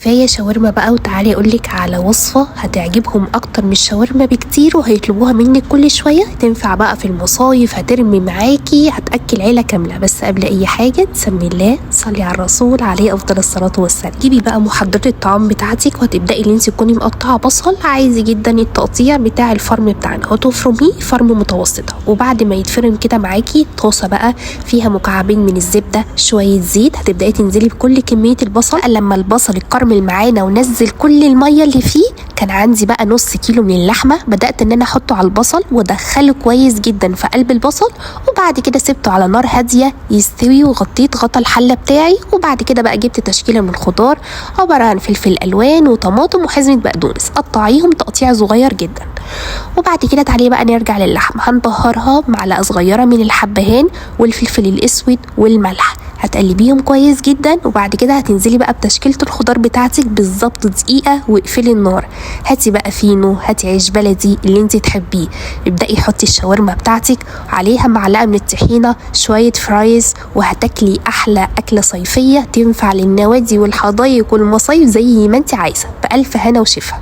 كفايه شاورما بقى، وتعالي اقولك على وصفه هتعجبهم اكتر من الشاورما بكتير، وهيطلبوها منك كل شويه. تنفع بقى في المصايف، هترمي معاكي، هتاكل عيله كامله. بس قبل اي حاجه تسمي الله، صلي على الرسول عليه افضل الصلاه والسلام. جيبي بقى محضره الطعام بتاعتك، وهتبداي ان انت تكوني مقطعه بصل عادي جدا التقطيع بتاع الفرم بتاعنا، وتفرميه فرم متوسطه. وبعد ما يتفرم كده معاكي طاسه بقى فيها مكعبين من الزبده، شويه زيت، هتبداي تنزلي بكل كميه البصل. لما البصل الكرمل معانا ونزل كل الميه اللي فيه، كان عندي بقى نص كيلو من اللحمه، بدات ان انا احطه على البصل وادخله كويس جدا في قلب البصل. وبعد كده سبته على نار هاديه يستوي، وغطيت غطا الحله بتاعي. وبعد كده بقى جبت تشكيله من خضار عباره عن فلفل الوان وطماطم وحزمه بقدونس، قطعيهم تقطيع صغير جدا. وبعد كده تعالي بقى نرجع للحمه، هنبهرها معلقه صغيره من الحبهان والفلفل الاسود والملح، هتقلبيهم كويس جدا. وبعد كده هتنزلي بقى بتشكيله الخضار بتاعتك بالظبط دقيقه، واقفلي النار. هاتي بقى فينو، هاتي عيش بلدي اللي انت تحبيه، ابدأي حطي الشاورما بتاعتك عليها معلقه من الطحينه، شويه فرايز، وهتاكلي احلى اكله صيفيه تنفع للنوادي والحدايق والمصايف زي ما انت عايزه، بألف هنا وشفا.